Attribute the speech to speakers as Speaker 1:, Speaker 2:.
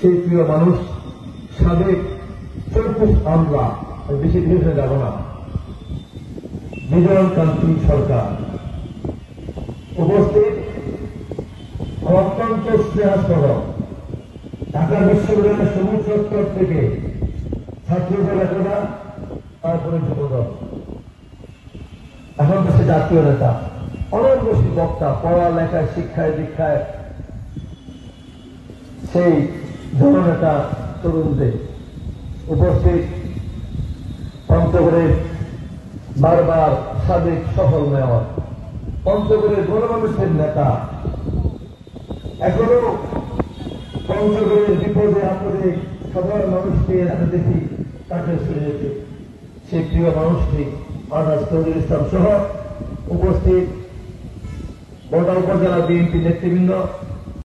Speaker 1: সেই প্রিয় মানুষ সাবেক 34 আমলা, বেশি দূরে যাব না, বিজয় কান্তি সরকার উপস্থিত। অত্যন্ত স্নেহাস্পদক ঢাকা বিশ্ববিদ্যালয়ের সবুজ চত্বর থেকে ছাত্রদের নেতা, তারপরে যুবদল, এখন দেশে জাতীয় নেতা, অনেক বেশি বক্তা, পড়ালেখায় শিক্ষায় দীক্ষায় সেই জননেতা তরুণদের উপস্থিত। পঞ্চগড়ের বারবার সাবেক সফল মেয়র, পঞ্চগড়ের গণমানুষের নেতা, এখনো পঞ্চগড়ের বিপদে আপদে সাধারণ মানুষকে দেখি তাকে শুনে যেতে সেই প্রিয় মানুষটি আনাজ নজরুল ইসলাম সহ উপস্থিত বড় উপজেলা বিএনপি নেতৃবৃন্দ,